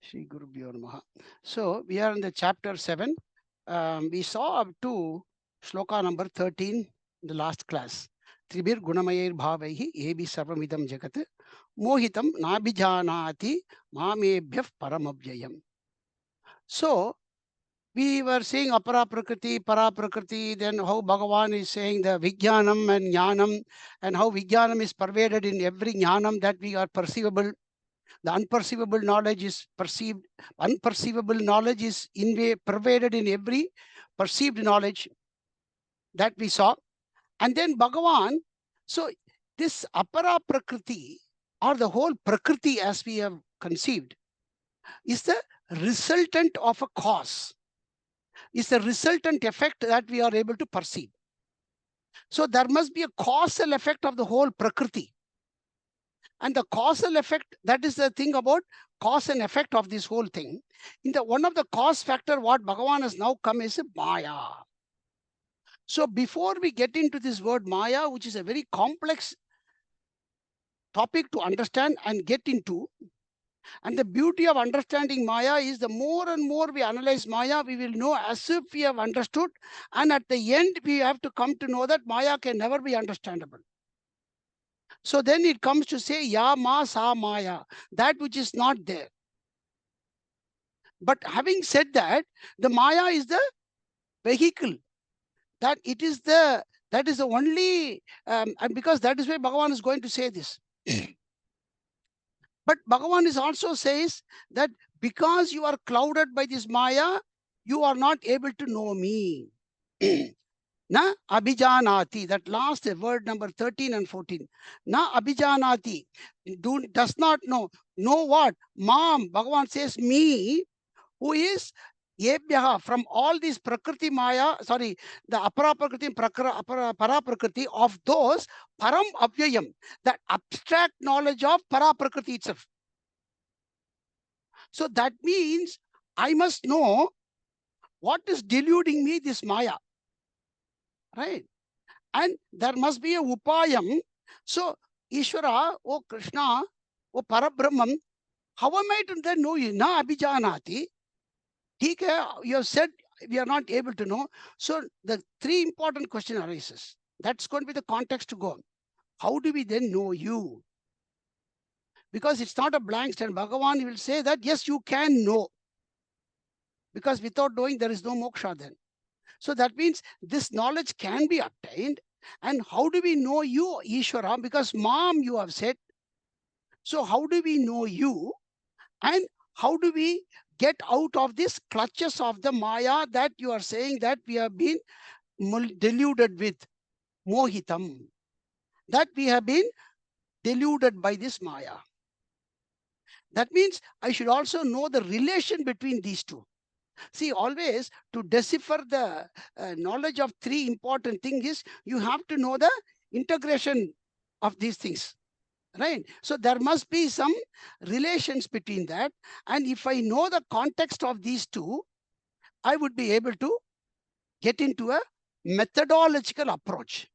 Shri Guru Bhyo Namaha. So we are in the chapter 7. We saw up to shloka number 13 in the last class. Tribir Gunamayer Bhavaihi Ebi Sarvamidam Jagat Mohitam Nabhijanati Mamebhyaf Paramabhyayam. So we were saying apara prakriti, para prakriti, then how Bhagavan is saying the Vijnanam and Jnanam, and how Vijnanam is pervaded in every Jnanam that we are perceivable. The unperceivable knowledge is perceived. Unperceivable knowledge is pervaded in every perceived knowledge that we saw. And then Bhagavan, so this apara prakriti, or the whole prakriti as we have conceived, is the resultant of a cause, is the resultant effect that we are able to perceive. So there must be a causal effect of the whole prakriti. And the causal effect, that is the thing about cause and effect of this whole thing. In the one of the cause factor, what Bhagavan has now come is Maya. So before we get into this word Maya, which is a very complex topic to understand and get into, and the beauty of understanding Maya is the more and more we analyze Maya, we will know as if we have understood. And at the end, we have to come to know that Maya can never be understandable. So then it comes to say, Ya ma sa Maya, that which is not there. But having said that, the Maya is the vehicle. That is the only, and because that is why Bhagavan is going to say this. But Bhagavan is also says that because you are clouded by this Maya, you are not able to know me. Na abhijanati, that last word number 13 and 14. Na abhijanati, does not know. Know what? Mam, Bhagavan says me, who is Yebhyaha, from all these Prakriti Maya, sorry, the Apara Prakriti, Para Prakriti, of those Param Avyayam, that abstract knowledge of Para Prakriti itself. So that means I must know what is deluding me, this Maya. Right? And there must be a upayam. So Isvara, O Krishna, O Parabrahman, how am I to then know you? Na abhijanati. You have said we are not able to know. So the three important question arises. That's going to be the context to go on. How do we then know you? Because it's not a blank stand. Bhagavan will say that, yes, you can know. Because without knowing, there is no moksha then. So that means this knowledge can be obtained. And how do we know you, Ishvara? Because Mom, you have said. So how do we know you? And how do we get out of this clutches of the Maya that you are saying that we have been deluded with? Mohitam. That we have been deluded by this Maya. That means I should also know the relation between these two. See, always to decipher the knowledge of three important things is you have to know the integration of these things, right? So there must be some relations between that. And if I know the context of these two, I would be able to get into a methodological approach.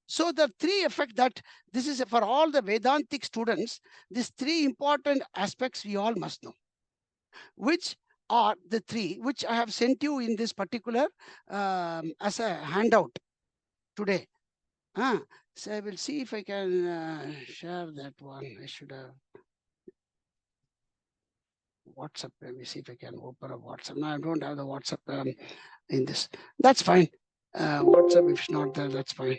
So the three effect that this is for all the Vedantic students, these three important aspects we all must know, which are the three which I have sent you in this particular as a handout today. So I will see if I can share that one. I should have WhatsApp. Let me see if I can open a WhatsApp. No, I don't have the WhatsApp in this. That's fine. WhatsApp, if it's not there, that's fine.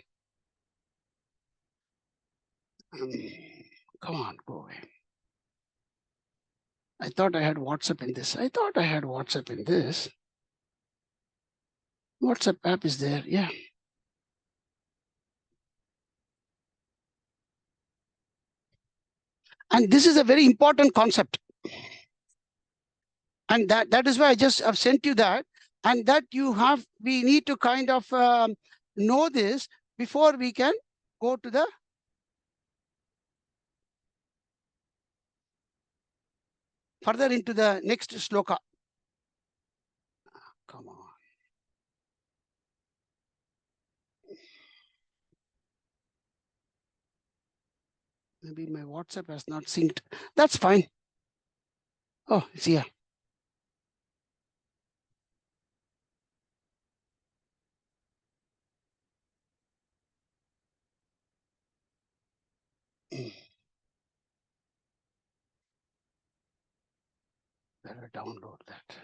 Come on, go away. I thought I had WhatsApp in this. WhatsApp app is there. Yeah. And this is a very important concept. And that is why I just have sent you that. And that we need to kind of know this before we can go to the further into the next shloka. Come on. Maybe my WhatsApp has not synced. That's fine. Oh, it's here. Better download that.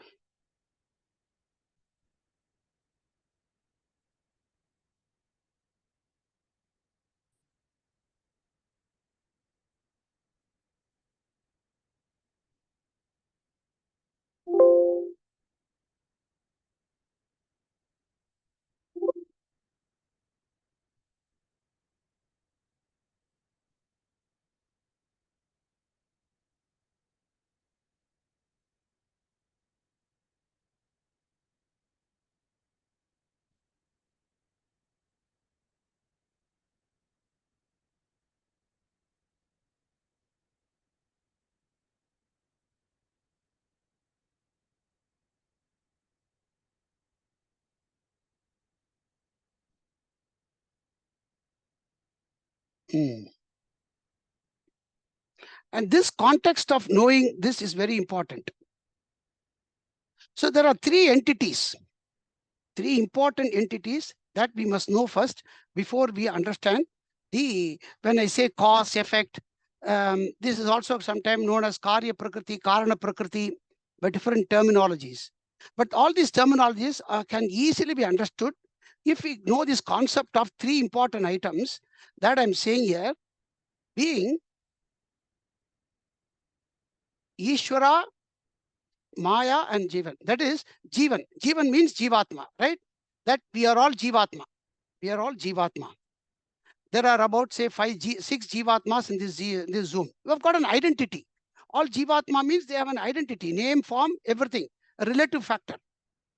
And this context of knowing this is very important. So there are three important entities that we must know first before we understand when I say cause, effect, this is also sometimes known as Karya Prakriti, Karana Prakriti, by different terminologies. But all these terminologies can easily be understood if we know this concept of three important items that I'm saying here, being Ishvara, Maya, and Jivan. That is Jivan. Jivan means Jivatma, right? That we are all Jivatma. We are all Jivatma. There are about, say, 6 Jivatmas in this Zoom. We have got an identity. All Jivatma means they have an identity, name, form, everything, a relative factor.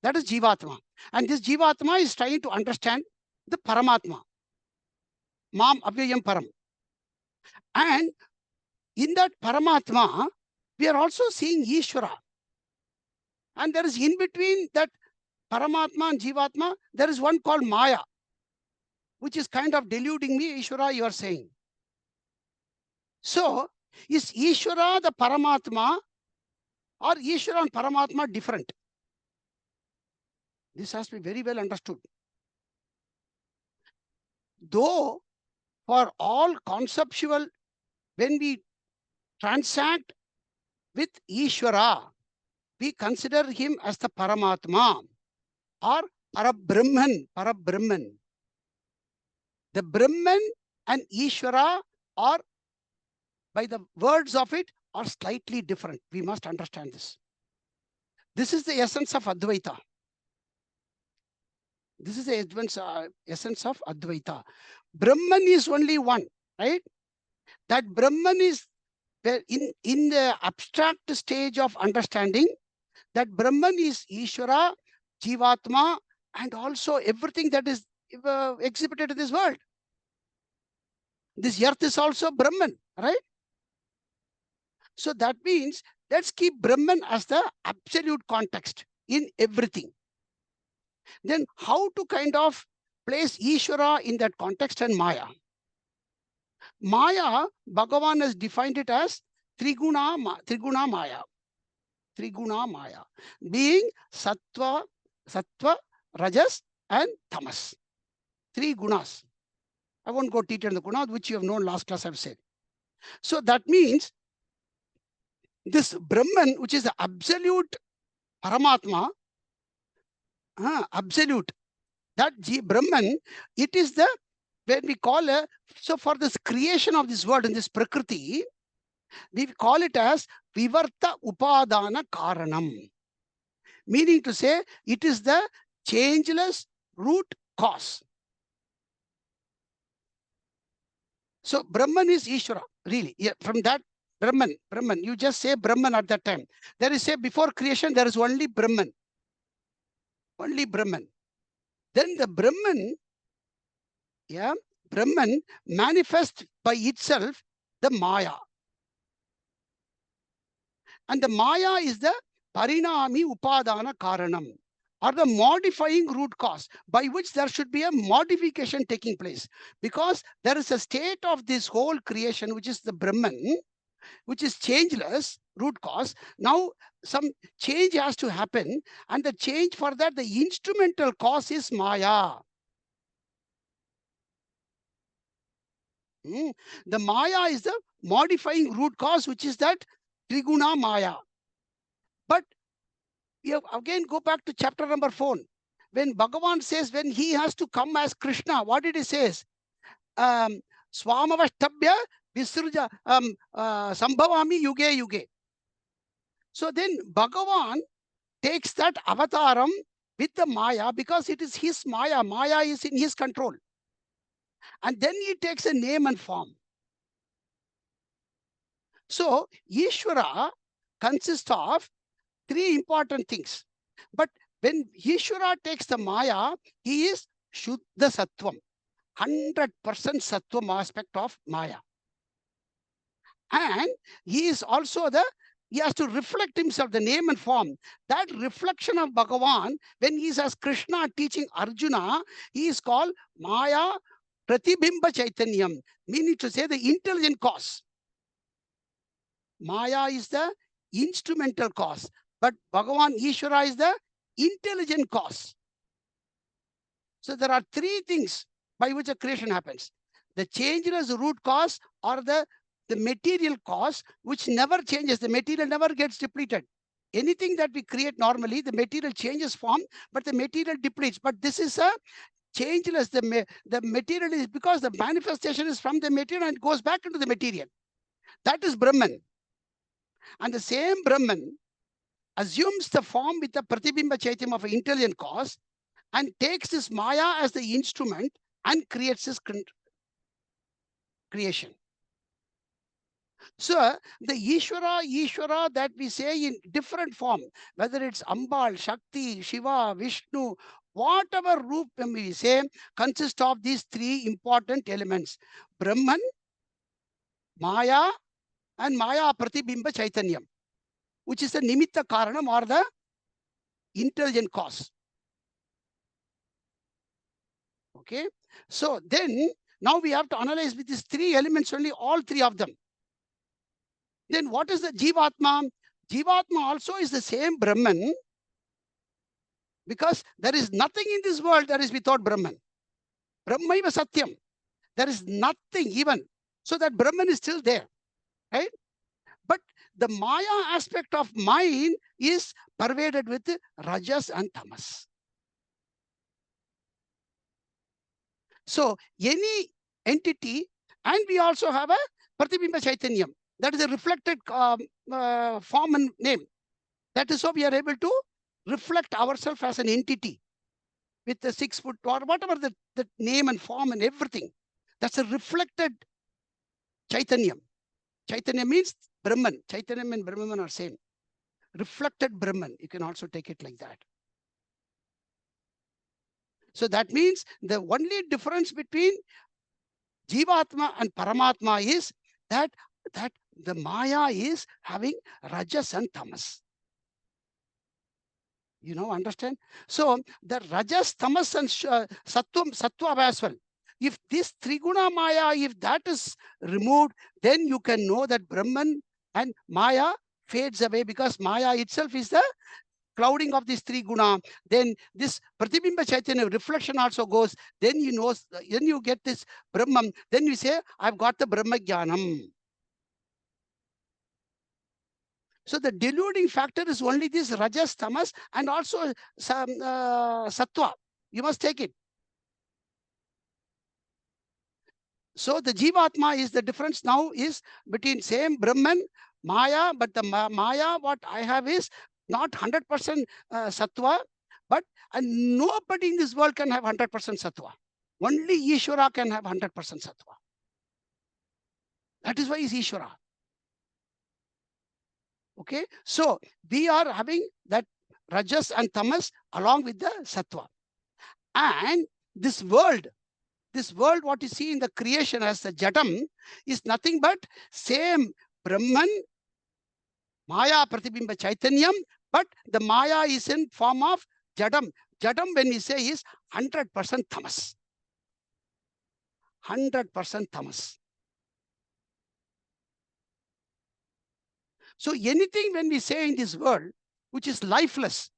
That is Jivatma. And this Jivatma is trying to understand the Paramatma. Mam Avyayam Param. And in that Paramatma, we are also seeing Ishvara. And there is in between that Paramatma and Jivatma, there is one called Maya, which is kind of deluding me, Ishvara, you are saying. So, is Ishvara the Paramatma or Ishvara and Paramatma different? This has to be very well understood. Though, for all conceptual, when we transact with Ishvara, we consider him as the Paramatma or Parabrahman. The Brahman and Ishvara are, by the words of it, are slightly different. We must understand this. This is the essence of Advaita. This is the essence of Advaita. Brahman is only one, right? That Brahman is in the abstract stage of understanding, that Brahman is Ishvara, Jivatma, and also everything that is exhibited in this world. This earth is also Brahman, right? So that means let's keep Brahman as the absolute context in everything. Then how to kind of place Ishvara in that context and Maya? Maya, Bhagavan has defined it as Triguna Maya. Triguna Maya, being Sattva, Rajas, and Tamas. Three gunas. I won't go detail in the gunas, which you have known last class I've said. So that means this Brahman, which is the absolute Paramatma, absolute, that Brahman, it is the, when we call so for this creation of this world in this Prakriti, we call it as Vivarta Upadana Karanam. Meaning to say, it is the changeless root cause. So Brahman is Ishvara, really. Yeah, from that Brahman, you just say Brahman at that time. There is, say, before creation, there is only Brahman. Only Brahman. Then the Brahman, Brahman manifests by itself the Maya. And the Maya is the Parinami Upadana Karanam, or the modifying root cause, by which there should be a modification taking place. Because there is a state of this whole creation, which is the Brahman, which is changeless, root cause. Now some change has to happen, and the change for that, the instrumental cause is Maya. The Maya is the modifying root cause, which is that Triguna Maya. But you again go back to chapter number 4. When Bhagavan says, when he has to come as Krishna, what did he say? Swamavashtabhya Visruja Sambhavami Yuge Yuge. So then Bhagavan takes that avataram with the Maya, because it is his Maya. Maya is in his control. And then he takes a name and form. So Ishvara consists of three important things. But when Ishvara takes the Maya, he is Shuddha Sattvam, 100% Sattvam aspect of Maya. And he is also he has to reflect himself, the name and form. That reflection of Bhagavan, when he is as Krishna teaching Arjuna, he is called Maya Pratibimba Chaitanyam, meaning to say the intelligent cause. Maya is the instrumental cause, but Bhagavan Ishvara is the intelligent cause. So there are three things by which a creation happens. The changeless root cause, or the material cause, which never changes. The material never gets depleted. Anything that we create normally, the material changes form, but the material depletes. But this is a changeless. The material is, because the manifestation is from the material and goes back into the material. That is Brahman. And the same Brahman assumes the form with the Pratibimba Chaitam of an intelligent cause, and takes this Maya as the instrument and creates this creation. So the Ishvara that we say in different form, whether it's Ambal, Shakti, Shiva, Vishnu, whatever roop we say, consists of these three important elements: Brahman, Maya, and Maya Pratibimba Chaitanyam, which is the Nimitta Karanam, or the intelligent cause. Okay, so then now we have to analyze with these three elements only, all three of them. Then what is the Jivatma? Jivatma also is the same Brahman, because there is nothing in this world that is without Brahman. Brahmaiva Satyam. There is nothing even. So that Brahman is still there, right? But the Maya aspect of mind is pervaded with Rajas and Tamas. So any entity, and we also have a Pratibimba Chaitanyam. That is a reflected form and name. That is how we are able to reflect ourselves as an entity with the 6 foot or whatever the name and form and everything. That's a reflected Chaitanyam. Chaitanya means Brahman. Chaitanyam and Brahman are same. Reflected Brahman. You can also take it like that. So that means the only difference between Jivatma and Paramatma is that the Maya is having Rajas and Tamas. You know, understand? So the Rajas, Tamas, and Sattva as well. If this Triguna Maya, if that is removed, then you can know that Brahman and Maya fades away, because Maya itself is the clouding of these three guna. Then this Pratibimba Chaitanya reflection also goes. Then you know, then you get this Brahman. Then you say, I've got the Brahma Jnanam. So the deluding factor is only this Rajas, Tamas, and also some Sattva. You must take it. So the Jivatma is the difference now is between same Brahman, Maya, but the Maya what I have is not 100% Sattva, but nobody in this world can have 100% Sattva. Only Ishvara can have 100% Sattva. That is why he's Ishvara. Okay, so we are having that Rajas and Tamas along with the Sattva. And this world what you see in the creation as the Jadam is nothing but same Brahman, Maya Pratibimba Chaitanyam, but the Maya is in form of Jadam. Jadam, when we say, is 100% Tamas. 100% Tamas. So anything when we say in this world, which is lifeless,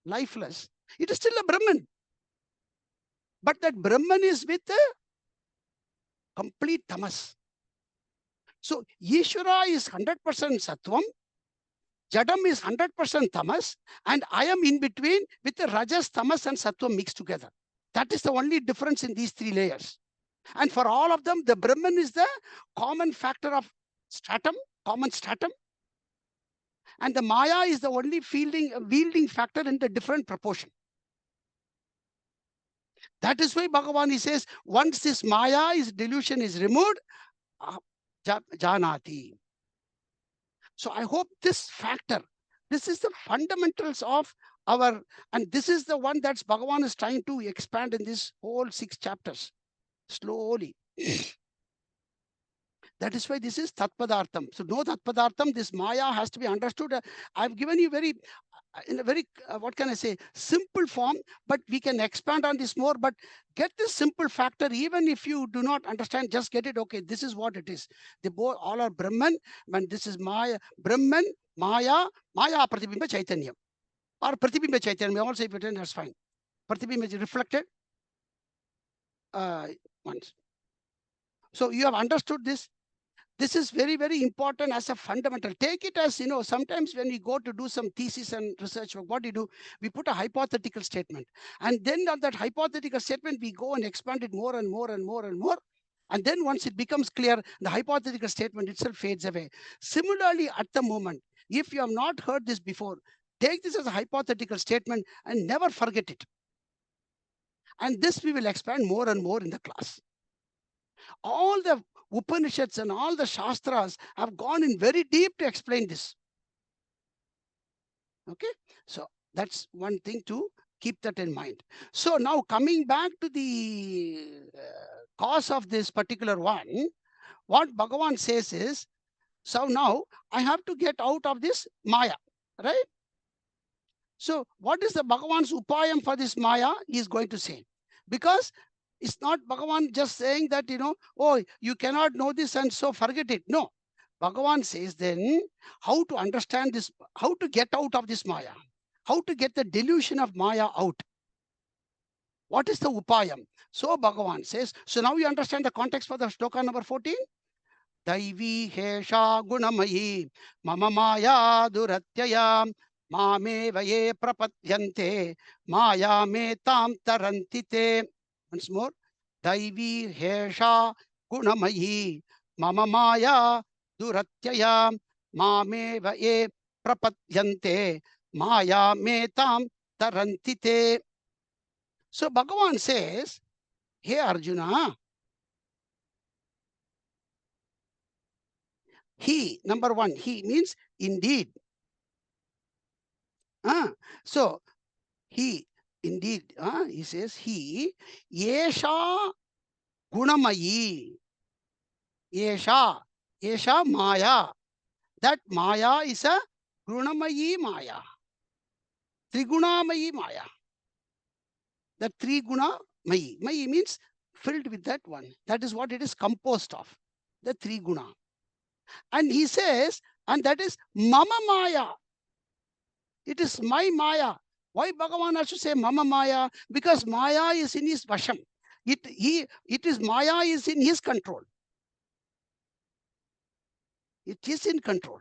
it is still a Brahman. But that Brahman is with a complete tamas. So Ishvara is 100% Sattvam, Jadam is 100% tamas, and I am in between with the Rajas, tamas, and Sattvam mixed together. That is the only difference in these three layers. And for all of them, the Brahman is the common factor of stratum, common stratum. And the Maya is the only wielding factor in the different proportion. That is why Bhagavan, he says, once this Maya delusion is removed, Janati. So I hope this factor, this is the fundamentals of our, and this is the one that Bhagavan is trying to expand in this whole 6 chapters, slowly. That is why this is Tatpadartham. So no Tatpadartham, this Maya has to be understood. I've given you in a very, what can I say, simple form, but we can expand on this more. But get this simple factor, even if you do not understand, just get it. Okay, this is what it is. They both all are Brahman, and this is Maya, Brahman, Maya Pratibimba Chaitanya. Or Pratibimba Chaitanya, also if it is, that's fine. Pratibimba is reflected once. So you have understood this. This is very, very important as a fundamental. Take it as, sometimes when we go to do some thesis and research work, what do? We put a hypothetical statement. And then on that hypothetical statement, we go and expand it more and more and more and more. And then once it becomes clear, the hypothetical statement itself fades away. Similarly, at the moment, if you have not heard this before, take this as a hypothetical statement and never forget it. And this we will expand more and more in the class. All the Upanishads and all the Shastras have gone in very deep to explain this. Okay, so that's one thing to keep that in mind. So now coming back to the cause of this particular one, what Bhagavan says is, so now I have to get out of this Maya, right? So what is the Bhagavan's upayam for this Maya? He is going to say, because it's not Bhagavan just saying that, oh, you cannot know this and so forget it. No, Bhagavan says then how to understand this, how to get out of this Maya, how to get the delusion of Maya out. What is the upayam? So Bhagavan says, so now you understand the context for the shloka number 14. Daivi hesha gunamayi mama maya duratyaya mame vaye prapadyante maya me tam tarantite. Once more. Daivi hesha gunamayi mama maya duratyaya mame vaye prapadyante maya me tam tarantite. So Bhagavan says, hey Arjuna, he, number one, he means indeed. So he, indeed, he says, he, yesha gunamayi, yesha maya. That maya is a gunamayi maya, trigunamayi maya. The triguna mayi. Mayi means filled with that one. That is what it is composed of, the triguna. And he says, and that is mama maya. It is my maya. Why Bhagavan has to say mama maya? Because maya is in his vasham. It is maya is in his control. It is in control.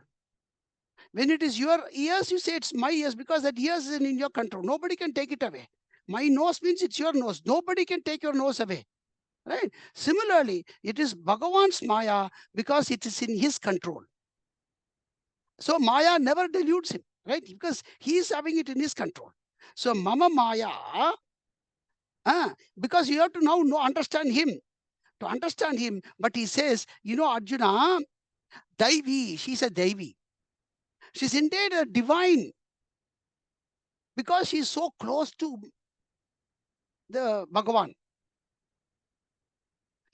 When it is your ears, you say it's my ears because that ears is in your control. Nobody can take it away. My nose means it's your nose. Nobody can take your nose away. Right? Similarly, it is Bhagavan's maya because it is in his control. So maya never deludes him, right? Because he is having it in his control. So mama maya, because you have to now understand him. To understand him, but he says, Arjuna, Daivi, she's a Daivi. She's indeed a divine because she's so close to the Bhagavan.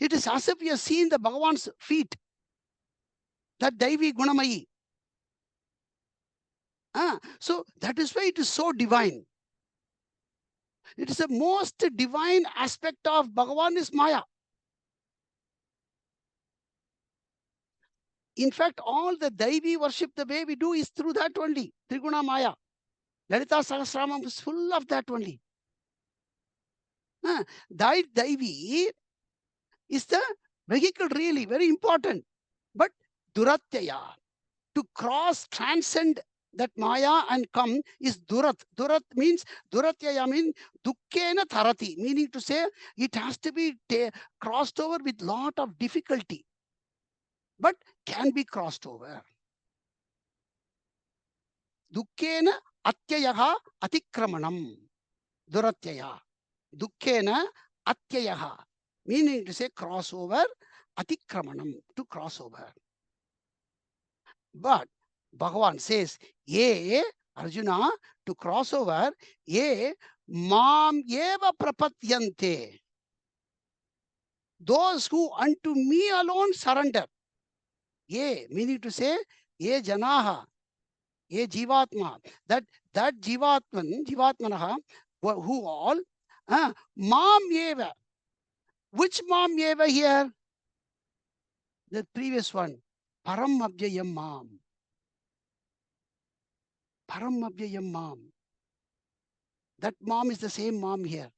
It is as if we have seen the Bhagavan's feet, that Daivi Gunamayi. So that is why it is so divine. It is the most divine aspect of Bhagavan is Maya. In fact, all the Daivi worship, the way we do is through that only. Triguna Maya. Lalita Sahasramam is full of that only. That Daivi is the vehicle, really very important. But Duratyaya, to cross, transcend that Maya and come is Durat. Durat means, Duratyaya means Dukkena Tharati, meaning to say it has to be crossed over with lot of difficulty, but can be crossed over. Dukkena Atyayaha Atikramanam. Duratyaya. Dukkena Atyayaha, meaning to say crossover, Atikramanam, to crossover. But Bhagavan says, ye, Arjuna, to cross over, ye, mam eva prapatyante. Those who unto me alone surrender. Ye, meaning to say, ye janaha, ye jivatma. That jivatmanaha, who all, mam eva. Which mam eva here? The previous one. Param abhyayam mam. Param abhyayam mam. That mom is the same mom here.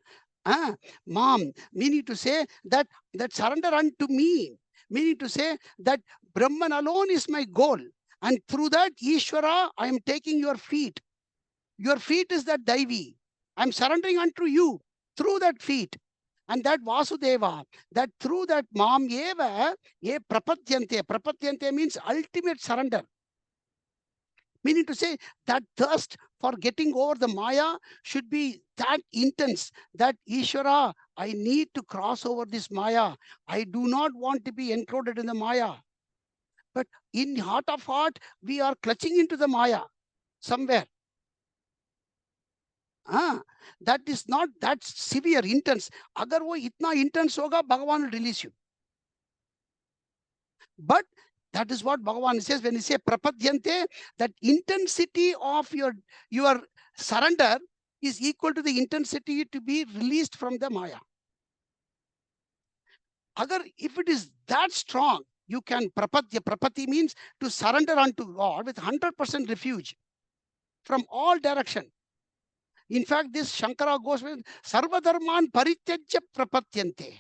Mom, meaning to say that surrender unto me, meaning to say that Brahman alone is my goal. And through that, Isvara, I am taking your feet. Your feet is that Daivi. I am surrendering unto you through that feet. And that Vasudeva, that through that Mam Eva, ye prapatyante. Prapatyante means ultimate surrender. Meaning to say that thirst for getting over the Maya should be that intense, that Ishvara, I need to cross over this Maya. I do not want to be encoded in the Maya. But in heart of heart, we are clutching into the Maya somewhere. That is not that severe, intense. Agar wo itna intense hoga, Bhagavan will release you. But that is what Bhagavan says when he says prapadyante, that intensity of your surrender is equal to the intensity to be released from the Maya. Agar, if it is that strong, you can prapadya. Prapati means to surrender unto God with 100% refuge from all direction. In fact, this Shankara goes with sarvadharman parityajya prapatyante.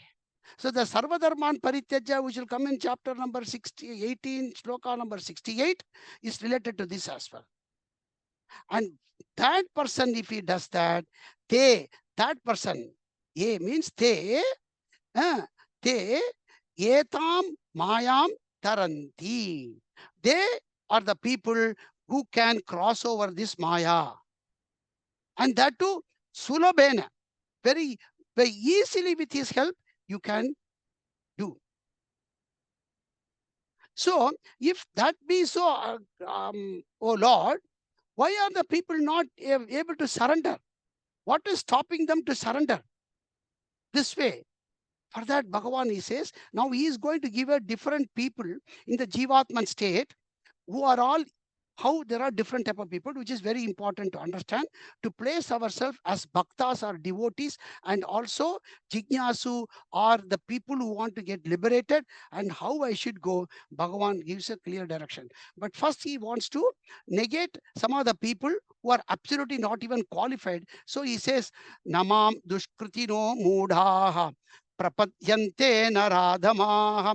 So the Sarvadharman Parityaja, which will come in chapter number 18, shloka number 68, is related to this as well. And that person, if he does that, that person, ye means te etam mayam taranti. They are the people who can cross over this Maya. And that too, sulabhena, very, very easily with his help, you can do. So, if that be so, oh Lord, why are the people not able to surrender? What is stopping them to surrender this way? For that, Bhagavan, he says, now he is going to give a different people in the Jivatman state who are all, how there are different type of people, which is very important to understand, to place ourselves as Bhaktaas or devotees, and also Jignasu or the people who want to get liberated, and how I should go. Bhagavan gives a clear direction. But first he wants to negate some of the people who are absolutely not even qualified. So he says, Namam dushkritino mudhaha prapadyante naradhamaha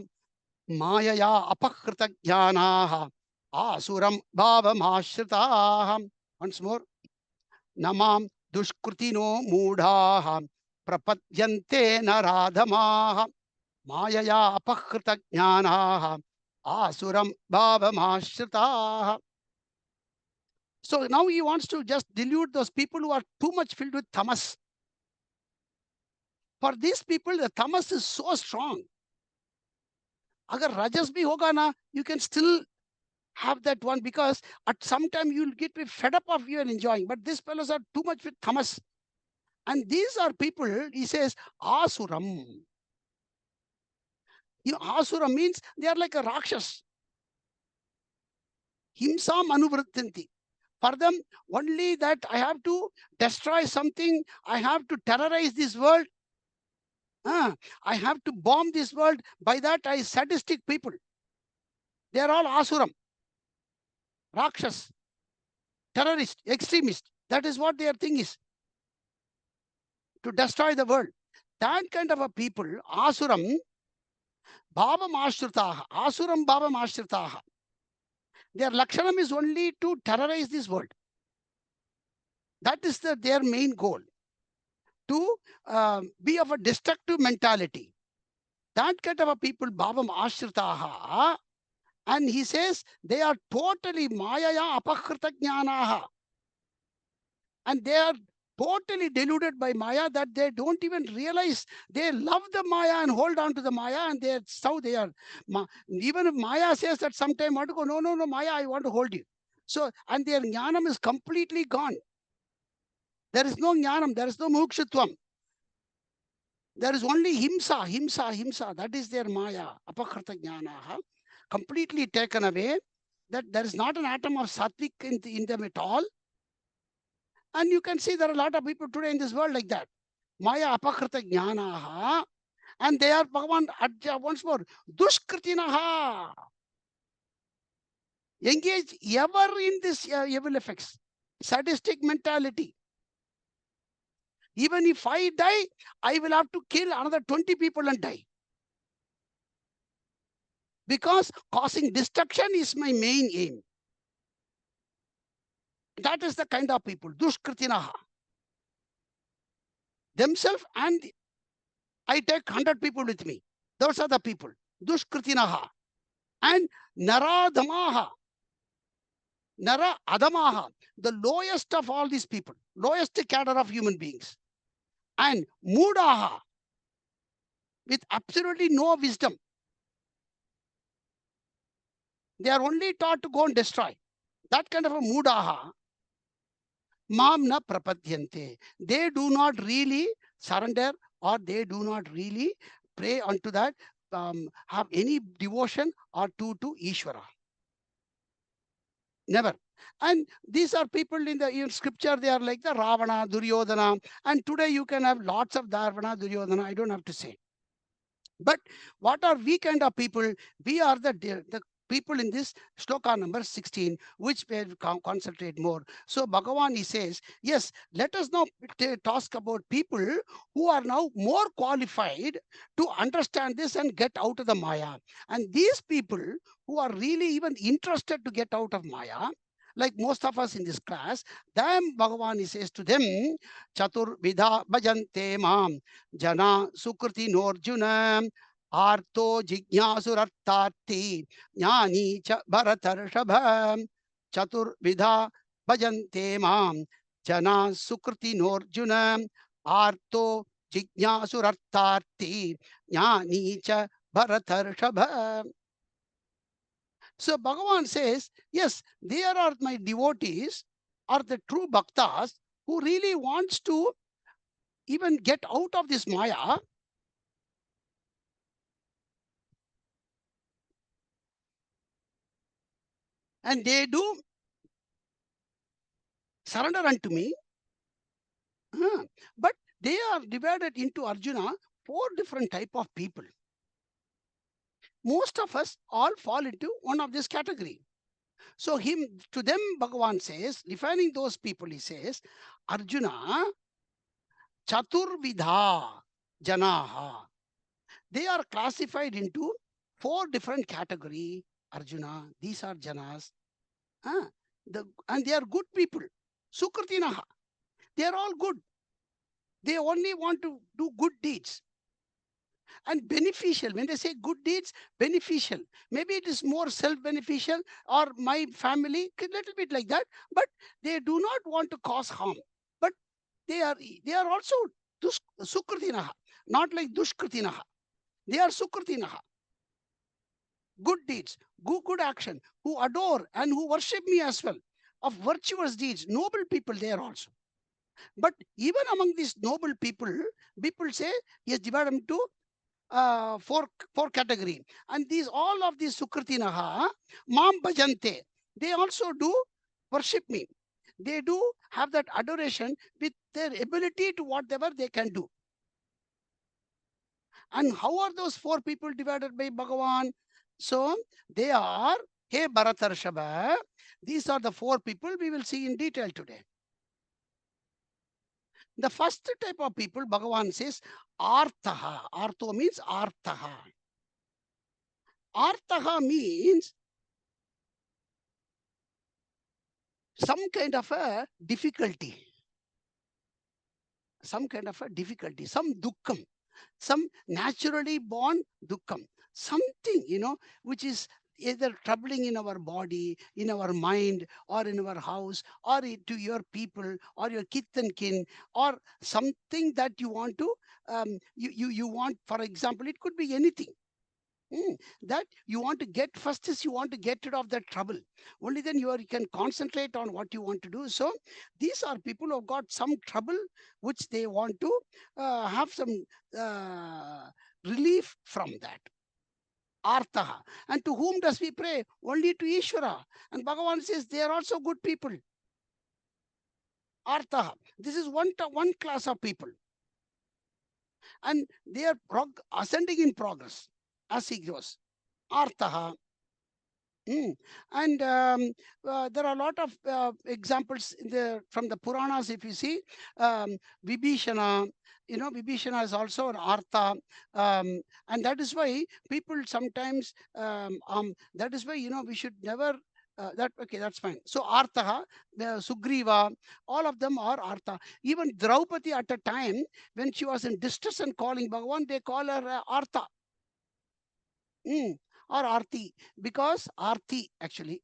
Mayaya apakrita jnanaha asuram bhavamashritaham. Once more. Namam dushkritino mudhaha prapadyante naradhamaha mayaya apakrita jnanaha asuram bhavamashritaham. So now he wants to just dilute those people who are too much filled with tamas. For these people, the tamas is so strong. Agar rajas bhi hoga na, you can still have that one, because at some time you'll get fed up of you and enjoying. But these fellows are too much with tamas. And these are people, he says, asuram. Asura means they are like a rakshas. Himsam anuvrittanti. For them, only that I have to destroy something, I have to terrorize this world. I have to bomb this world. By that, I sadistic people. They are all asuram, rakshas, terrorist, extremist. That is what their thing is, to destroy the world. That kind of a people, asuram, bhavam ashritaha, asuram bhavam ashritaha. Their lakshanam is only to terrorize this world. That is their main goal, to be of a destructive mentality. That kind of a people, bhavam ashritaha, and he says they are totally mayaya apakrita jnanaha. And they are totally deluded by Maya, that they don't even realize. They love the Maya and hold on to the Maya, and that's how they are. Even if Maya says that sometime want to go, no, no, no, Maya, I want to hold you. So, and their jnanam is completely gone. There is no jnanam, there is no mukshutvam. There is only himsa, himsa, himsa. That is their Maya, apakrita jnanaha, completely taken away. That there is not an atom of sattvic in them at all. And you can see there are a lot of people today in this world like that. Maya apakrita jnanaha. And they are, Bhagavan, once more, dushkritinaha. Engage ever in this evil effects. Sadistic mentality. Even if I die, I will have to kill another 20 people and die. Because causing destruction is my main aim. That is the kind of people, dushkritinaha. Themselves, and I take 100 people with me. Those are the people, dushkritinaha. And naradhamaha. Nara adamaha, the lowest of all these people, lowest cadre of human beings. And mudaha, with absolutely no wisdom. They are only taught to go and destroy. That kind of a mudaha, mam na prapadyante. They do not really surrender, or they do not really pray unto that, have any devotion or to Isvara. Never. And these are people in the scripture, they are like the Ravana, Duryodhana. And today you can have lots of Ravana, Duryodhana, I don't have to say. But what are we kind of people? We are the people in this shloka number 16, which we concentrate more. So Bhagavan, he says, yes, let us now talk about people who are now more qualified to understand this and get out of the Maya. And these people who are really even interested to get out of Maya, like most of us in this class, them Bhagavan, he says to them, Chatur Vidha Bhajante Mam Jana Sukriti Norjuna Arto Jignyasurartati Jnani Cha Bharatarashabha Chatur Vidha Bhajante Mam Jana Sukriti Norjuna Arto Jignyasurartati Jnani Cha Bharatarashabha. So Bhagavan says, yes, there are my devotees, or the true Bhaktaas, who really wants to even get out of this Maya. And they do surrender unto me. But they are divided into, Arjuna, 4 different type of people. Most of us all fall into one of this category. So to them, Bhagavan says, defining those people, he says, Arjuna, Chaturvidha Janaha. They are classified into 4 different category, Arjuna. These are Janas. And they are good people. Sukritinaha. They are all good. They only want to do good deeds. And beneficial. When they say good deeds, beneficial. Maybe it is more self-beneficial, or my family, a little bit like that. But they do not want to cause harm. But they are also sukritinaha, not like dushkritinaha. They are sukritinaha. Good deeds, good action, who adore and who worship me as well. Of virtuous deeds, noble people there also. But even among these noble people say, yes, divide them into four category. And all of these sukritinaha, mam bhajante, they also do worship me. They do have that adoration with their ability to whatever they can do. And how are those 4 people divided by Bhagavan? So they are, hey Bharatarshava, these are the four people we will see in detail today. The first type of people, Bhagavan says, Arthaha. Artho means Arthaha. Arthaha means some kind of a difficulty, some dukkham, some naturally born dukkham, something, which is either troubling in our body, in our mind, or in our house, or to your people, or your kith and kin, or something that you want to, you want, for example, it could be anything. That you want to get first is you want to get rid of that trouble. Only then you can concentrate on what you want to do. So these are people who have got some trouble which they want to have some uh, relief from that. Arthaha. And to whom does we pray? Only to Ishvara. And Bhagavan says they are also good people. Arthaha. This is one class of people. And they are ascending in progress as he grows. Arthaha. And there are a lot of examples from the Puranas. If you see, Vibhishana, Vibhishana is also an Artha, and that is why people sometimes, that is why, we should never. Okay, that's fine. So Artha, Sugriva, all of them are Artha. Even Draupadi at a time when she was in distress and calling Bhagavan, they call her Artha. Or Arti, because Arti actually.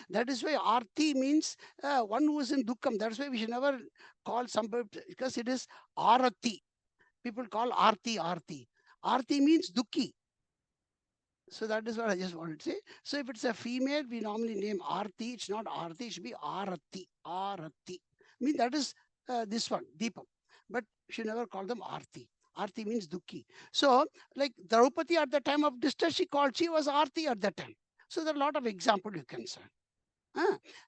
That is why Arti means one who is in Dukkam. That's why we should never call somebody, because it is Arati. People call Arti Arti. Arti means Dukki. So that is what I just wanted to say. So if it's a female, we normally name Arti. It's not Arti, it should be Arati. Arati. I mean, that is this one, Deepam. But you should never call them Arti. Arti means Dukki. So, like Draupadi at the time of distress, she was Arti at that time. So there are a lot of examples you can say.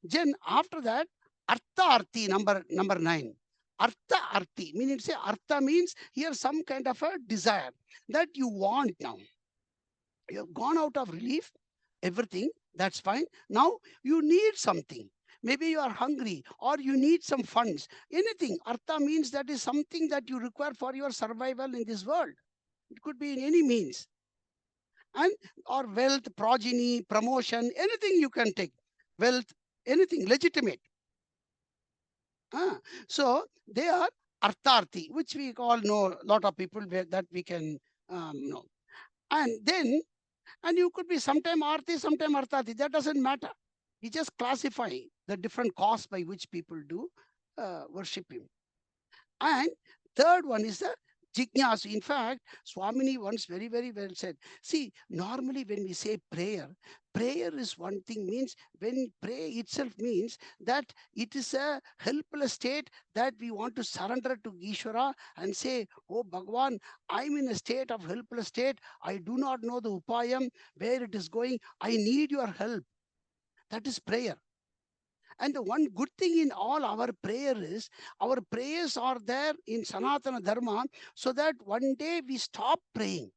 Then after that, Artha Arti, number 9. Artha Arti, meaning say Artha means here some kind of a desire that you want now. You have gone out of relief, everything, that's fine. Now you need something. Maybe you are hungry or you need some funds. Anything. Artha means that is something that you require for your survival in this world. It could be in any means. And or wealth, progeny, promotion, anything you can take. Wealth, anything legitimate. So they are Artharthi, which we all know, a lot of people that we can know. And then, and you could be sometime Arthi, sometime Arthati. That doesn't matter. We just classify the different cause by which people do worship him. And third one is the Jignasu. In fact, Swamini once very, very well said, see, normally when we say prayer, prayer is one thing, means when pray itself means that it is a helpless state that we want to surrender to Ishvara and say, oh Bhagwan, I'm in a state of helpless state. I do not know the upayam, where it is going. I need your help. That is prayer. And the one good thing in all our prayer is our prayers are there in Sanatana Dharma so that one day we stop praying.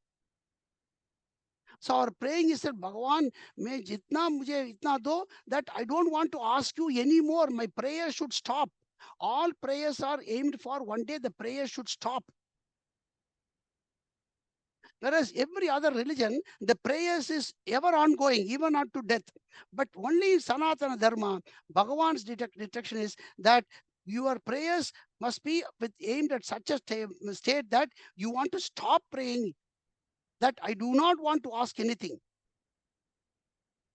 So our praying is that Bhagavan, may jitna mujhe itna do, that I don't want to ask you anymore. My prayer should stop. All prayers are aimed for one day the prayer should stop. Whereas every other religion, the prayers is ever ongoing, even unto death. But only in Sanatana Dharma, Bhagavan's detection is that your prayers must be aimed at such a state that you want to stop praying, that I do not want to ask anything.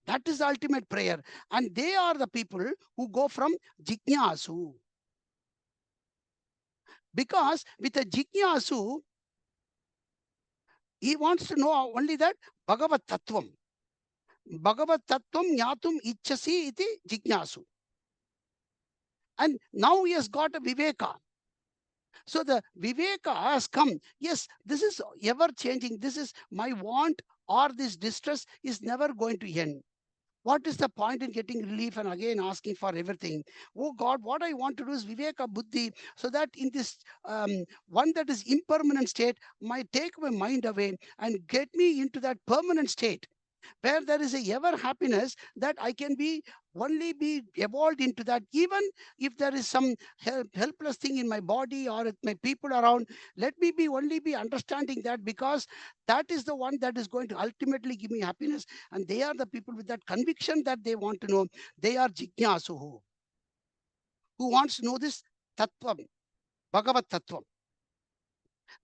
That is the ultimate prayer. And they are the people who go from Jignasu. Because with a Jignasu, he wants to know only that Bhagavat Tattvam. Bhagavat Tattvam Nyatum Ichasi iti Jignasu. And now he has got a Viveka. So the Viveka has come. Yes, this is ever changing. This is my want or this distress is never going to end. What is the point in getting relief and again asking for everything? Oh God, what I want to do is Viveka Buddhi, so that in this one that is impermanent state might take my mind away and get me into that permanent state where there is a ever happiness, that I can be only be evolved into that. Even if there is some helpless thing in my body or with my people around, let me be only be understanding that, because that is the one that is going to ultimately give me happiness. And they are the people with that conviction that they want to know. They are jignasu, who wants to know this tattvam, Bhagavat Tattvam.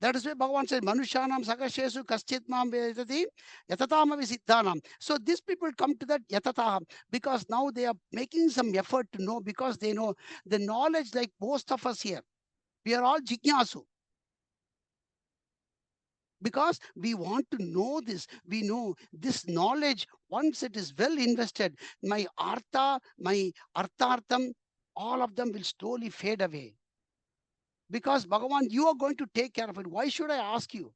That is why Bhagavan says, Manushanam Sakashesu Kaschit Mam Vedati Yatatama Visiddhanam. So these people come to that Yatata because now they are making some effort to know, because they know the knowledge, like most of us here. We are all Jignasu because we want to know this. We know this knowledge, once it is well invested, my Artha, my Arthartham, all of them will slowly fade away. Because Bhagavan, you are going to take care of it. Why should I ask you?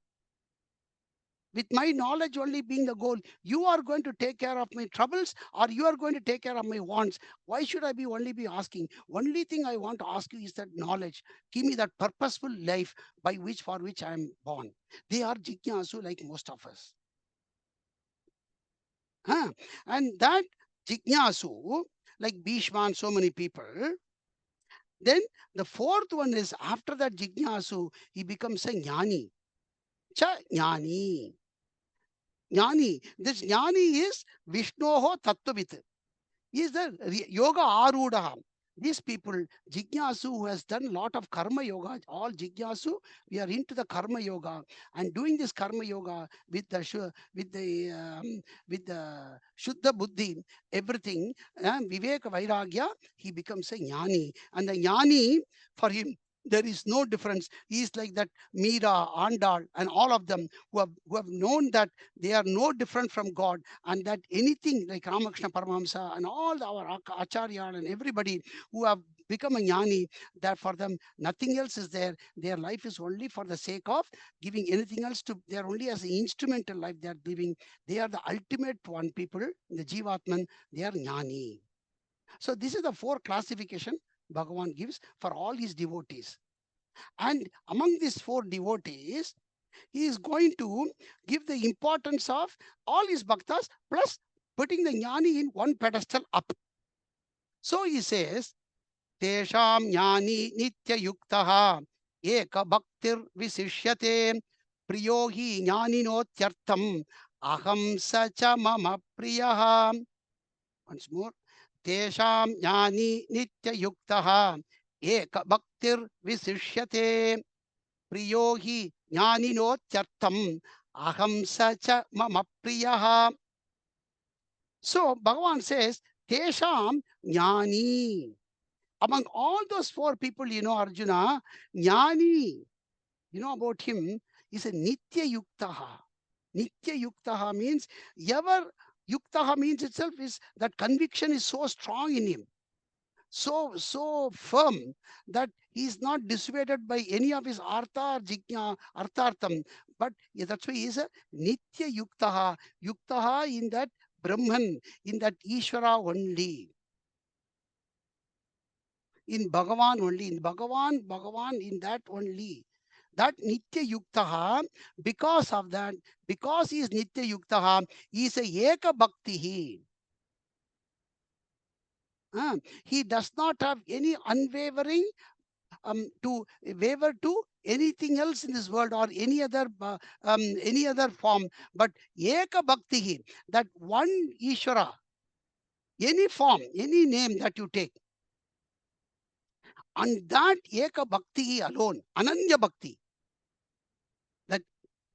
With my knowledge only being the goal, you are going to take care of my troubles, or you are going to take care of my wants. Why should I be only be asking? Only thing I want to ask you is that knowledge. Give me that purposeful life by which, for which I am born. They are jignasu like most of us. Huh? And that jignasu, like Bhishma and so many people, then the fourth one is after that jignasu, he becomes a jnani. Cha jnani. Jnani. This jnani is Vishnoho Tattvavit. He is the yoga arudaha. These people, Jignasu, who has done a lot of karma yoga, all Jignasu, we are into the karma yoga and doing this karma yoga with the with the Shuddha Buddhi, everything, Viveka Vairagya, he becomes a jnani. And the jnani, for him, there is no difference. He is like that Meera, Andal, and all of them who have known that they are no different from God, and that anything like Ramakrishna Paramahamsa and all our Acharya and everybody who have become a jnani, that for them nothing else is there. Their life is only for the sake of giving anything else to, they are only as an instrumental life they are living. They are the ultimate one people, the Jivatman, they are jnani. So this is the four classification Bhagavan gives for all his devotees. And among these four devotees, he is going to give the importance of all his bhaktas plus putting the jnani in one pedestal up. So he says, Tesham jnani nitya yuktaha eka bhaktir visishyate priyo hi jnaninotyartham aham sacha mama priyaha. Once more. Tesham jnani nitya yuktaha eka bhaktir visishyate priyo hi jnaninotyartham aham sacha mama priyaha. So Bhagavan says, Tesham jnani. Among all those four people, Arjuna, jnani, about him, is a nitya yuktaha. Nitya yuktaha means ever, yuktaha means itself is that conviction is so strong in him, so firm, that he is not dissuaded by any of his artha or jigna arthartham, but that's why he is a nitya yuktaha in that Brahman, in that Isvara only, in Bhagavan only, in Bhagavan, in that only. That nitya yuktaha, because of that, because he is nitya yuktaha, he is a eka bhakti. He does not have any unwavering to waver to anything else in this world or any other form, but eka bhakti, that one Ishvara, any form, any name that you take, and that eka bhakti alone, ananya bhakti, that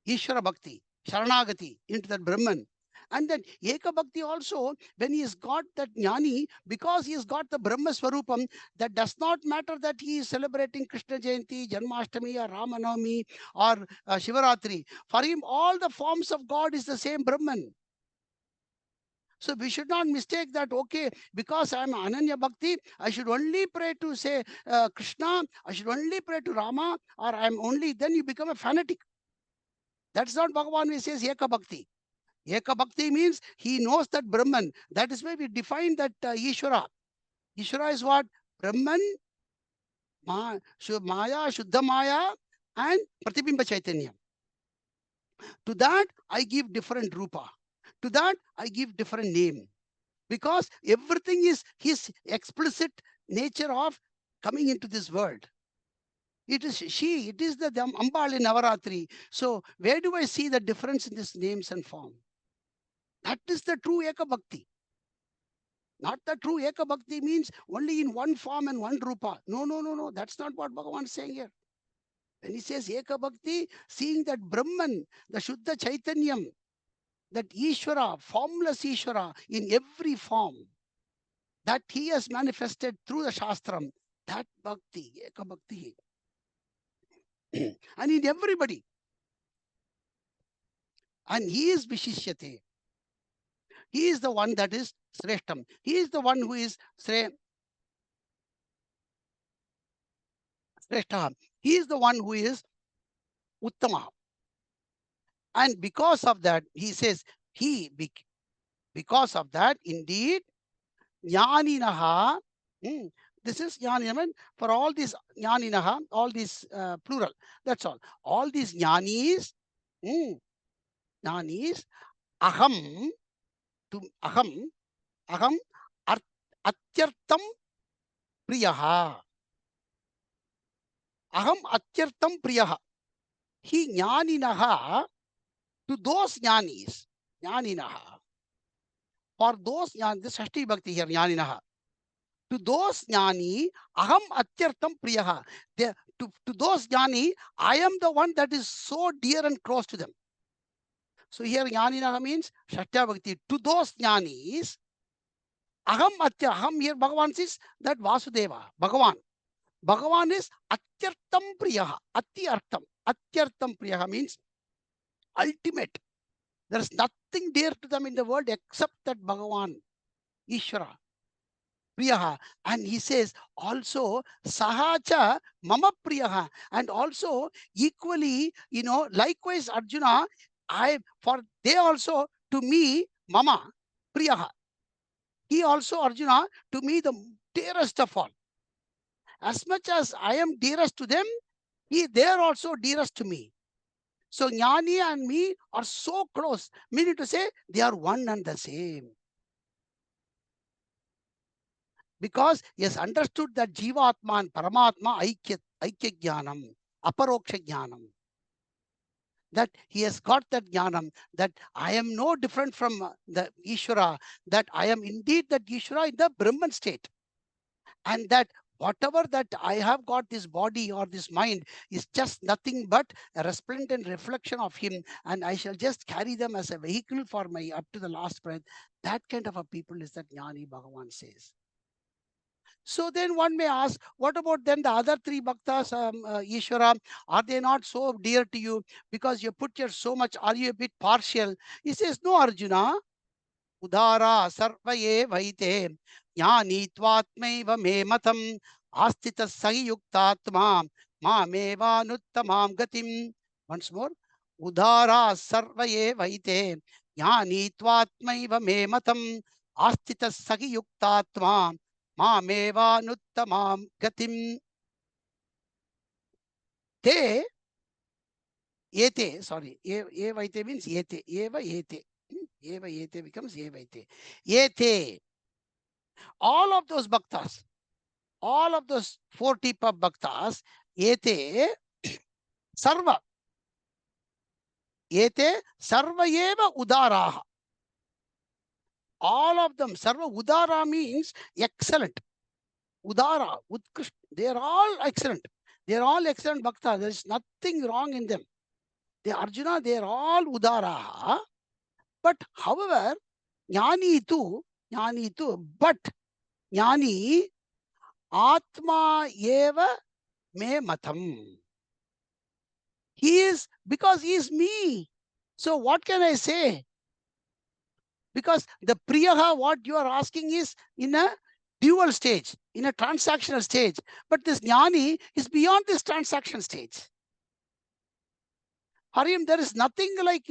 Ishvara bhakti, Sharanagati into that Brahman. And then Eka Bhakti also, when he has got that jnani, because he has got the Brahma Swarupam, that does not matter that he is celebrating Krishna Jayanti, Janmashtami, or Ramanavami, or Shivaratri. For him, all the forms of God is the same Brahman. So we should not mistake that, okay, because I am Ananya Bhakti, I should only pray to say Krishna, I should only pray to Rama, or I am only, then you become a fanatic. That's not Bhagavan who says Eka Bhakti. Eka Bhakti means he knows that Brahman. That is why we define that Ishvara. Ishvara is what? Brahman, Maya, Shuddha Maya, and Pratibimba Chaitanya. To that, I give different rupa. To that, I give different name. Because everything is his explicit nature of coming into this world. It is she, it is the Ambal in Navaratri. So where do I see the difference in these names and form? That is the true Eka Bhakti. Not the true Eka Bhakti means only in one form and one rupa. No, no, no, no. That's not what Bhagavan is saying here. When he says Eka Bhakti, seeing that Brahman, the Shuddha Chaitanyam, that Ishvara, formless Ishvara in every form, that he has manifested through the Shastram, that Bhakti, Eka Bhakti. And in everybody. And he is Vishishyate. He is the one that is Sreshtam. He is the one who is Sreshtam. He is the one who is Uttama. And because of that, he says, because of that, indeed, Jnaninaha, this is Jnaninaha, for all these Jnaninaha, all these plural, that's all. All these Jnanis, Jnanis, Aham, to Aham, Atyartam Priyaha. Aham Atyartam Priyaha. He Jnaninaha, to those Jnanis, Jnaninaha, for those Jnani, this Shashti Bhakti here, Jnaninaha. To those Jnani, Aham Atyartam Priyaha. To those Jnani, I am the one that is so dear and close to them. So here Jnaninaha means Shashti Bhakti. To those Jnanis, Aham here Bhagavan says that Vasudeva, Bhagavan. Bhagavan is Atyartam Priyaha. Atyartam Priyaha means ultimate. There is nothing dear to them in the world except that Bhagavan, Ishvara, Priyaha. And he says also Sahacha Mama Priyaha. And also equally, likewise Arjuna, they also to me, Mama Priyaha. He also, Arjuna, to me the dearest of all. As much as I am dearest to them, they are also dearest to me. So Jnani and me are so close, meaning to say they are one and the same. Because he has understood that Jivatma and Paramatma Aikya Jnanam, Aparoksha Jnanam. That he has got that Jnanam, that I am no different from the Ishvara, that I am indeed that Ishvara in the Brahman state. And that whatever that I have got, this body or this mind, is just nothing but a resplendent reflection of him, and I shall just carry them as a vehicle for my up to the last breath. That kind of a people is that Jnani, Bhagavan says. So then one may ask, what about then the other three Bhaktas, Ishvara, are they not so dear to you because you put your so much, are you a bit partial? He says, no, Arjuna. Udara sarvaye vaite jnani tvatmaiva me matam astita sayuktatma mameva nuttamam gatim. Once more. Udara sarvaye vaite jnani tvatmaiva me matam astita sayuktatma mameva nuttamam gatim. Te Yete, sorry, Evaite means Yete, Eva Yete. Eva Yete becomes Evaite. Yete. All of those Bhaktas, all of those 4 types of Bhaktas, Yete Sarva. Yete Sarva Eva Udaraha. All of them, Sarva Udara means excellent. Udara, Utkrishta, they are all excellent. They are all excellent Bhaktas. There is nothing wrong in them. Arjuna, they are all Udara. But however, Jnani too, but Jnani Atma Eva Me Matam. He is, because he is me. So what can I say? Because the Priyaha, what you are asking is in a dual stage, in a transactional stage. But this Jnani is beyond this transaction stage. For him, there is nothing like,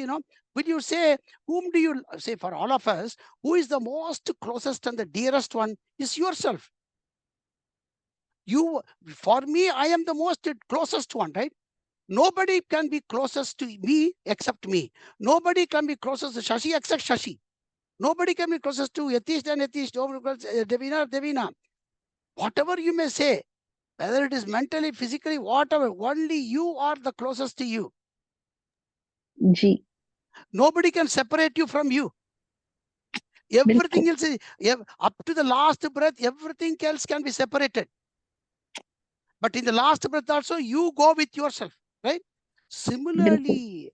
when you say, whom do you say, for all of us, who is the most closest and the dearest one is yourself. For me, I am the most closest one, right? Nobody can be closest to me except me. Nobody can be closest to Shashi except Shashi. Nobody can be closest to Yatish and Yatish, Devina, Devina. Whatever you may say, whether it is mentally, physically, whatever, only you are the closest to you. Ji. Nobody can separate you from you. Everything else, up to the last breath, everything else can be separated. But in the last breath also, you go with yourself, right? Similarly,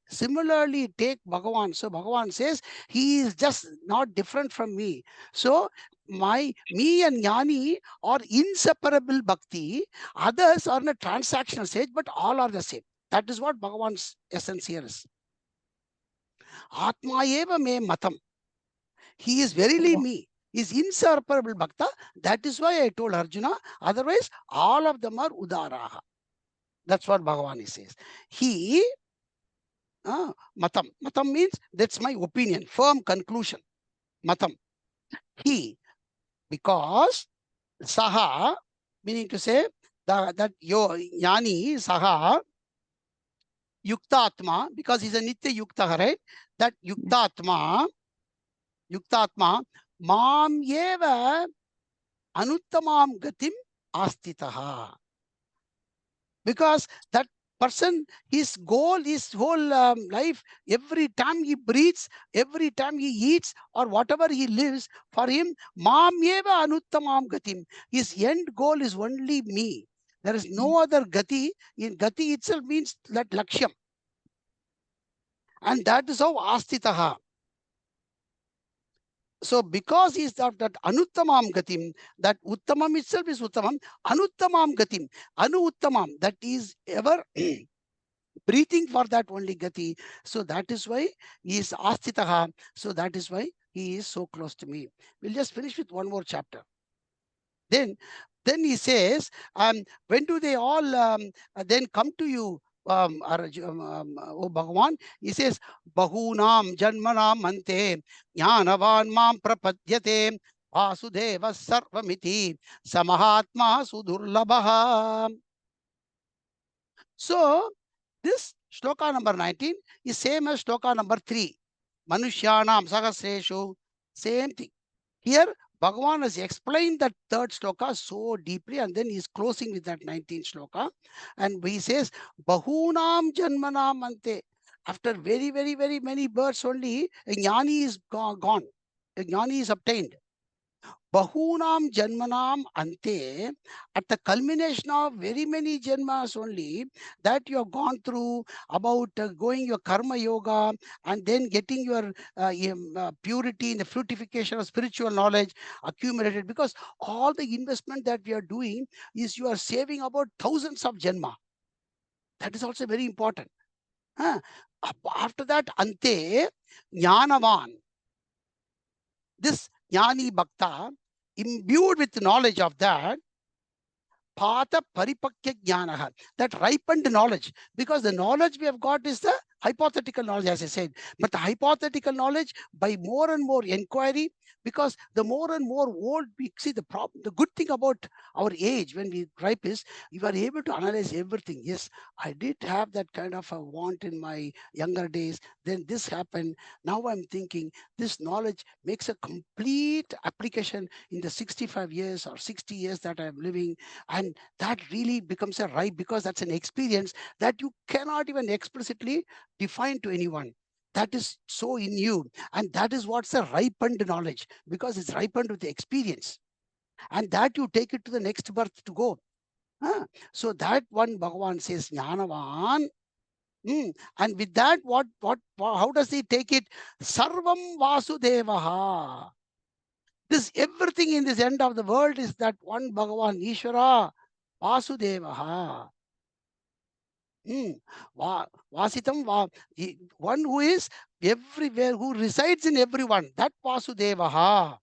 take Bhagavan. So Bhagavan says, he is just not different from me. So me and Gyani are inseparable bhakti. Others are in a transactional stage, but all are the same. That is what Bhagavan's essence here is. Atma eva me matam. He is verily me. He is inseparable bhakta. That is why I told Arjuna. Otherwise, all of them are udaraha. That's what Bhagavan says. He, matam. Matam means that's my opinion, firm conclusion. Matam. He, because saha, meaning to say that yo Gyani saha yuktatma, because he's a nitya yukta, right? That yuktatma mam eva anuttamam gatim astitaha. Because that person, his goal, his whole life, every time he breathes, every time he eats, or whatever he lives, for him, mam eva anuttamam gatim. His end goal is only me. There is no other gati. In gati itself means that lakshyam. And that is how astitaha. So because he is that anuttamam gatim, that uttamam itself is uttamam, anuttamam gatim, anu uttamam, that is ever breathing for that only gati. So that is why he is astitaha. So that is why he is so close to me. We'll just finish with one more chapter. Then he says, when do they all then come to you, O Bhagavan? He says, Bahunam Janmanam Ante Jnanavan Mam Prapadyate Vasudeva Sarvamiti Samahatma Sudurlabha. So this shloka number 19 is same as shloka number 3. Manushyanam Sahasreshu, same thing. Here, Bhagavan has explained that third shloka so deeply, and then he's closing with that 19th shloka. And he says, Bahunam Janmanam Ante. After very, very, very many births only, a Gyani is gone. A Gyani is obtained. Bahunam Janmanam Ante, at the culmination of very many janmas only, that you have gone through about going your karma yoga and then getting your purity in the fructification of spiritual knowledge accumulated, because all the investment that we are doing is you are saving about thousands of janma. That is also very important. After that, Ante, Jnanavan. This Gyani Bhakta, imbued with knowledge of that, Pata Paripakya Jnanaha, that ripened knowledge, because the knowledge we have got is the hypothetical knowledge, as I said. But the hypothetical knowledge, by more and more inquiry, because the more and more old we see, the problem, the good thing about our age when we ripe is you are able to analyze everything. Yes, I did have that kind of a want in my younger days. Then this happened. Now I'm thinking this knowledge makes a complete application in the 65 years or 60 years that I'm living. And that really becomes a ripe, because that's an experience that you cannot even explicitly define to anyone. That is so in you. And that is what's a ripened knowledge, because it's ripened with the experience. And that you take it to the next birth to go. So that one Bhagavan says, Jnanavan. And with that, how does he take it? Sarvam Vasudevaha. This everything in this end of the world is that one Bhagavan, Ishvara, Vasudevaha. Vasitam, one who is everywhere, who resides in everyone. That Vasudevaha.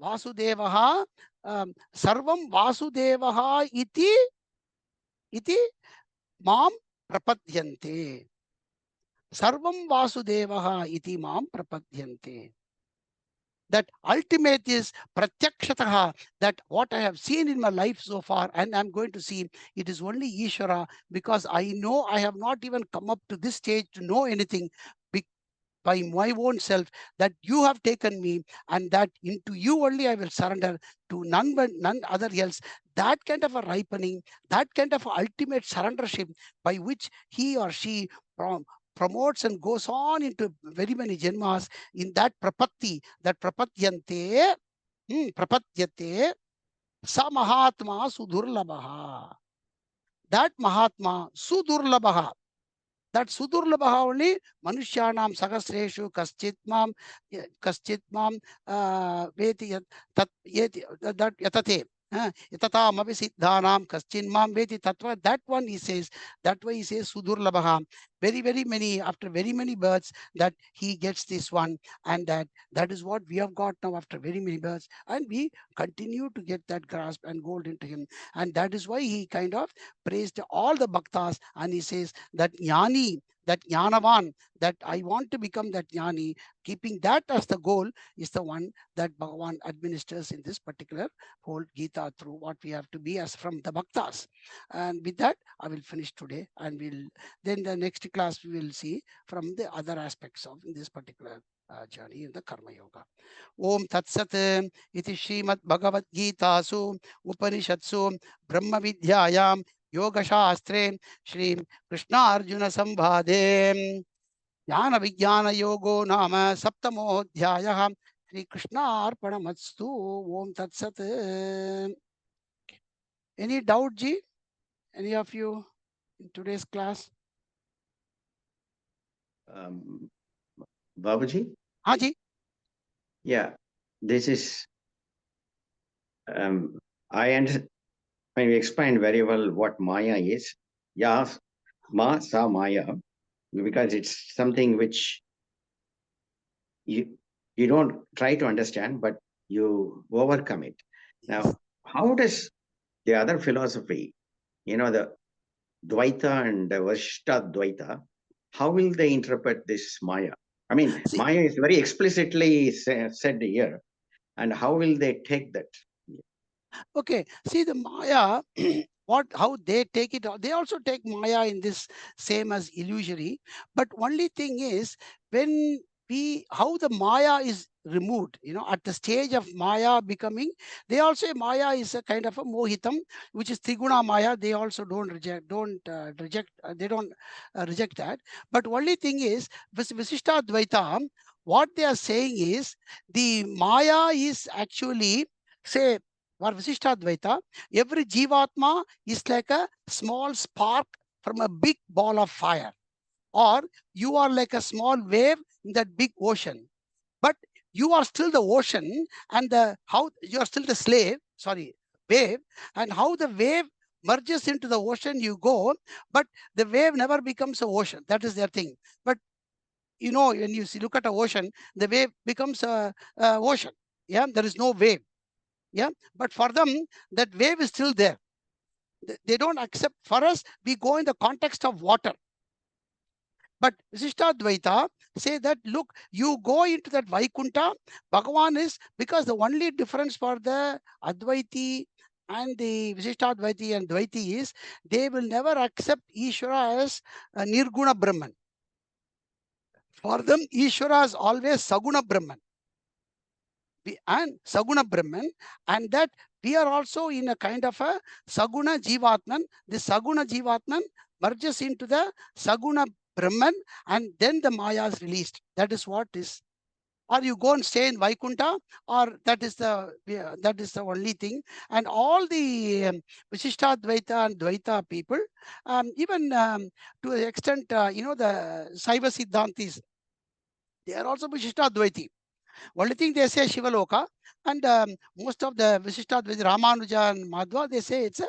Vasudevaha, Sarvam Vasudevaha iti mam prapadyante. Sarvam Vasudevaha iti mam prapadyante. That ultimate is pratyakshataha, that what I have seen in my life so far, and I'm going to see, it is only Ishvara, because I know I have not even come up to this stage to know anything by my own self, that you have taken me, and that into you only I will surrender, to none but none other else. That kind of a ripening, that kind of a ultimate surrendership by which he or she promotes and goes on into very many janmas, in that prapatti, that prapadyante, prapadyate, sa mahatma sudurlabaha. That mahatma sudurlabaha, that sudurlabha only manushyanam sahasreshu kaschit mam veti tat yeti that yatate yatata mavi siddhanam kaschin mam veti tatva. That one he says, that way he says sudurlabha. Very, very many, after very many births, that he gets this one, and that is what we have got now after very many births, and we continue to get that grasp and gold into him. And that is why he kind of praised all the Bhaktas, and he says that Gyani, that Jnanavan, that I want to become that Gyani, keeping that as the goal, is the one that Bhagavan administers in this particular whole Gita through what we have to be as from the Bhaktas. And with that, I will finish today, and then the next class we will see from the other aspects of this particular journey in the Karma Yoga. Om Tat Sat iti Srimad Bhagavad Gitasu Upanishatsu Brahma Vidyayam Yoga Shastre Shri Krishna Arjuna Sambhade Jnana Vijnana Yogo Nama Saptamodhyayah. Shri Krishna Arpanamastu. Om Tat Sat. Any doubt, Ji? Any of you in today's class? Babaji? Haji? Yeah, this is, I understand. When you explained very well what Maya is, yeah, Ma Sa Maya, because it's something which you don't try to understand, but you overcome it. Yes. Now, how does the other philosophy, the Dvaita and the Vasishtha Dvaita, how will they interpret this Maya? I mean, See, Maya is very explicitly said here, and how will they take that? okay, see the Maya, how they take it, they also take Maya in this same as illusory, but only thing is, when how the Maya is removed, at the stage of Maya becoming, they also say Maya is a kind of a Mohitam, which is Triguna Maya. They also don't reject, they don't reject that. But only thing is, Visishta Dvaita, what they are saying is, the Maya is actually, say, for Visishtadvaita, every Jivatma is like a small spark from a big ball of fire, or you are like a small wave in that big ocean. But you are still the ocean, and how you are still the wave, and how the wave merges into the ocean, you go, but the wave never becomes an ocean. That is their thing. But when you look at an ocean, the wave becomes a ocean. Yeah, there is no wave. Yeah, but for them, that wave is still there. They don't accept. For us, we go in the context of water. But Visishtadvaita say that, look, you go into that Vaikunta, Bhagavan is, because the only difference for the Advaiti and the Visishtadvaiti and Dvaiti is, they will never accept Ishvara as a Nirguna Brahman. For them, Ishvara is always Saguna Brahman. And Saguna Brahman, and that we are also in a kind of a Saguna Jivatman. This Saguna Jivatman merges into the Saguna Brahman, and then the Maya is released. That is what is. Or you go and stay in Vaikunta, or that is the only thing. And all the Visishtadvaita and Dvaita people, even to the extent, the Saiva Siddhantis, they are also Visishtadvaiti. Only thing they say Shivaloka, and most of the Visishtad with Ramanuja and Madhva, they say it's a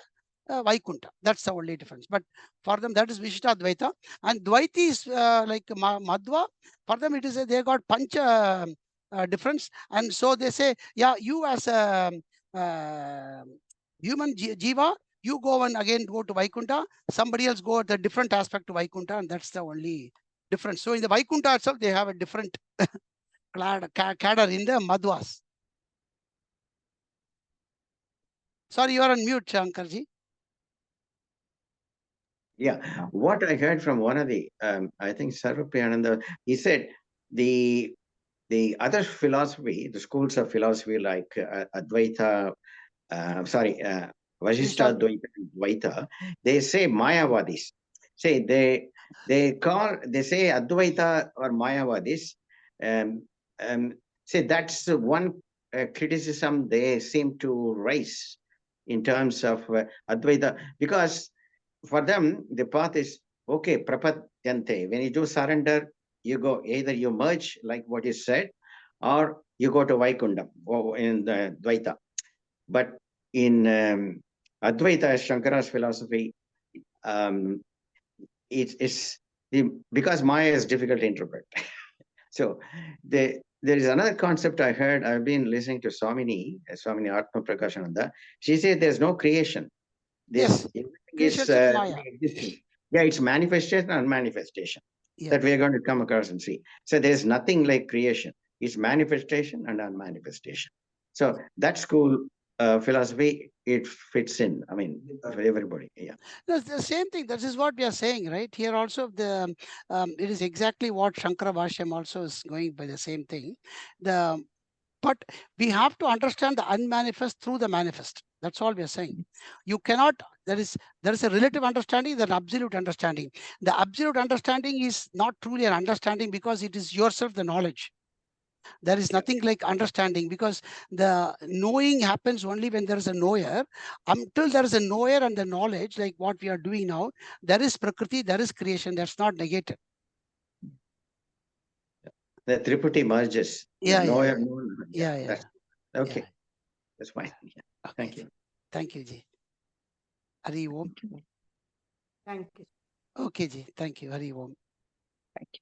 Vaikunta. That's the only difference. But for them, that is Visishtadvaita. And Dvaiti is like Madhva. For them, it is they got Pancha difference. And so they say, yeah, you as a human jiva, You go and again go to Vaikuntha, somebody else go at a different aspect to Vaikuntha, and that's the only difference. So in the Vaikuntha itself, they have a different cadre in the Madhvas. Sorry, you are on mute, Shankarji. Yeah, what I heard from one of the, I think Sarvapriyananda, he said the other philosophy, the schools of philosophy like Advaita, Vasishtha, Advaita, and Dvaita, they say Mayavadis. Say they say Advaita or Mayavadis. Say that's one criticism they seem to raise in terms of Advaita, because for them the path is okay, prapadyante. When you do surrender, you go either you merge like what is said, or you go to Vaikundam or in the Dvaita. But in Advaita, Shankara's philosophy, it's because Maya is difficult to interpret. So there is another concept I heard. I've been listening to Swamini Atma Prakashananda. She said there's no creation. This Creations is is Maya. existing. Yeah, it's manifestation and manifestation that we are going to come across and see. So there's nothing like creation. It's manifestation and unmanifestation. So that school philosophy, it fits in. I mean, for everybody. Yeah. That's the same thing. That is what we are saying, right? Here also, it is exactly what Shankara Bhashyam also is going by the same thing. But we have to understand the unmanifest through the manifest. That's all we are saying. You cannot, there is a relative understanding, there's an absolute understanding. The absolute understanding is not truly an understanding because it is yourself the knowledge. There is nothing like understanding, because the knowing happens only when there is a knower. Until there is a knower and the knowledge, like what we are doing now, there is Prakriti, there is creation. That's not negated. The Triputi merges. Yeah. Okay. That's fine. Yeah. Okay. Thank you. Thank you, Ji. Hari Om. Thank you. Okay, Ji. Thank you. Hari Om. Thank you.